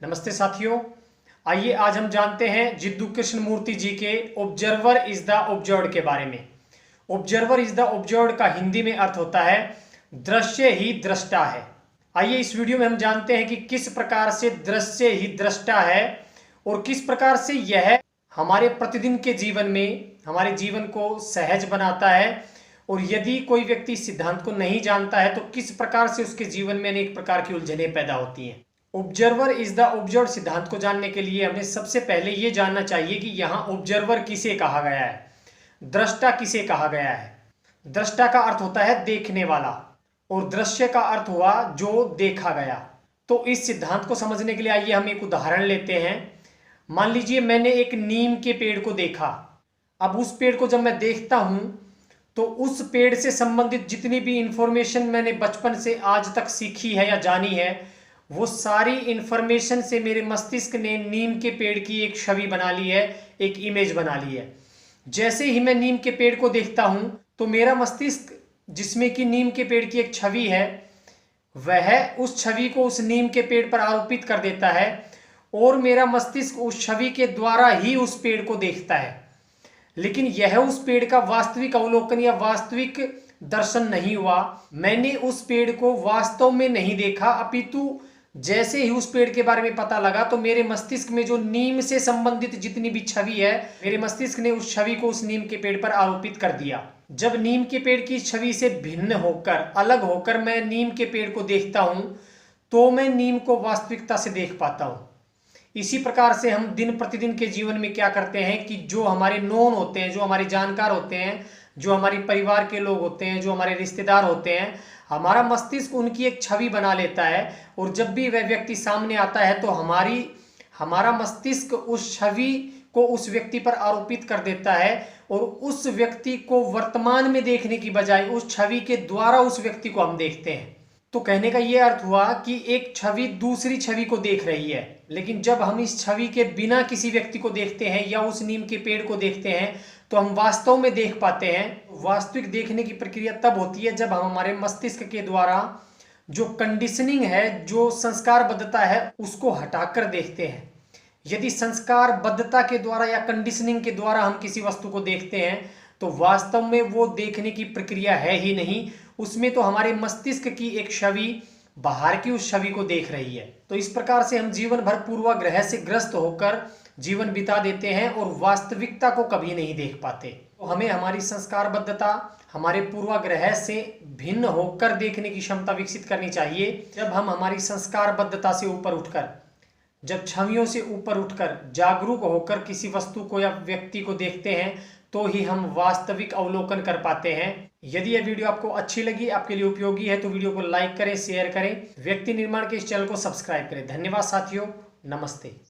नमस्ते साथियों, आइए आज हम जानते हैं जिद्दू कृष्णमूर्ति जी के ऑब्जर्वर इज द ऑब्जर्व्ड के बारे में। ऑब्जर्वर इज द ऑब्जर्व्ड का हिंदी में अर्थ होता है दृश्य ही दृष्टा है। आइए इस वीडियो में हम जानते हैं कि किस प्रकार से दृश्य ही दृष्टा है और किस प्रकार से यह हमारे प्रतिदिन के जीवन में हमारे जीवन को सहज बनाता है, और यदि कोई व्यक्ति इस सिद्धांत को नहीं जानता है तो किस प्रकार से उसके जीवन में अनेक प्रकार की उलझनें पैदा होती हैं। ऑब्जर्वर इज द ऑब्जर्व्ड सिद्धांत को जानने के लिए हमें सबसे पहले यह जानना चाहिए कि यहाँ ऑब्जर्वर किसे कहा गया है, दृष्टा किसे कहा गया है। दृष्टा का अर्थ होता है देखने वाला और दृश्य का अर्थ हुआ जो देखा गया। तो इस सिद्धांत को समझने के लिए आइए हम एक उदाहरण लेते हैं। मान लीजिए मैंने एक नीम के पेड़ को देखा। अब उस पेड़ को जब मैं देखता हूं तो उस पेड़ से संबंधित जितनी भी इंफॉर्मेशन मैंने बचपन से आज तक सीखी है या जानी है, वो सारी इंफॉर्मेशन से मेरे मस्तिष्क ने नीम के पेड़ की एक छवि बना ली है, एक इमेज बना ली है। जैसे ही मैं नीम के पेड़ को देखता हूं तो मेरा मस्तिष्क, जिसमें कि नीम के पेड़ की एक छवि है, वह उस छवि को उस नीम के पेड़ पर आरोपित कर देता है और मेरा मस्तिष्क उस छवि के द्वारा ही उस पेड़ को देखता है। लेकिन यह उस पेड़ का वास्तविक अवलोकन या वास्तविक दर्शन नहीं हुआ। मैंने उस पेड़ को वास्तव में नहीं देखा, अपितु जैसे ही उस पेड़ के बारे में पता लगा तो मेरे मस्तिष्क में जो नीम से संबंधित जितनी भी छवि है, मेरे मस्तिष्क ने उस छवि को उस नीम के पेड़ पर आरोपित कर दिया। जब नीम के पेड़ की छवि से भिन्न होकर, अलग होकर मैं नीम के पेड़ को देखता हूं तो मैं नीम को वास्तविकता से देख पाता हूं। इसी प्रकार से हम दिन प्रतिदिन के जीवन में क्या करते हैं कि जो हमारे नोन होते हैं, जो हमारे जानकार होते हैं, जो हमारे परिवार के लोग होते हैं, जो हमारे रिश्तेदार होते हैं, हमारा मस्तिष्क उनकी एक छवि बना लेता है और जब भी वह व्यक्ति सामने आता है तो हमारा मस्तिष्क उस छवि को उस व्यक्ति पर आरोपित कर देता है और उस व्यक्ति को वर्तमान में देखने की बजाय उस छवि के द्वारा उस व्यक्ति को हम देखते हैं। तो कहने का यह अर्थ हुआ कि एक छवि दूसरी छवि को देख रही है, लेकिन जब हम इस छवि के बिना किसी व्यक्ति को देखते हैं या उस नीम के पेड़ को देखते हैं तो हम वास्तव में देख पाते हैं। वास्तविक देखने की प्रक्रिया तब होती है जब हम हमारे मस्तिष्क के द्वारा जो कंडीशनिंग है, जो संस्कारबद्धता है, उसको हटाकर देखते हैं। यदि संस्कारबद्धता के द्वारा या कंडीशनिंग के द्वारा हम किसी वस्तु को देखते हैं तो वास्तव में वो देखने की प्रक्रिया है ही नहीं, उसमें तो हमारे मस्तिष्क की एक छवि बाहर की उस छवि को देख रही है। तो इस प्रकार से हम जीवन भर पूर्वाग्रह से ग्रस्त होकर जीवन बिता देते हैं और वास्तविकता को कभी नहीं देख पाते। तो हमें हमारी संस्कारबद्धता, हमारे पूर्वाग्रह से भिन्न होकर देखने की क्षमता विकसित करनी चाहिए। जब हम हमारी संस्कारबद्धता से ऊपर उठकर, जब छवियों से ऊपर उठकर जागरूक होकर किसी वस्तु को या व्यक्ति को देखते हैं तो ही हम वास्तविक अवलोकन कर पाते हैं। यदि यह वीडियो आपको अच्छी लगी, आपके लिए उपयोगी है तो वीडियो को लाइक करें, शेयर करें, व्यक्ति निर्माण के इस चैनल को सब्सक्राइब करें। धन्यवाद साथियों, नमस्ते।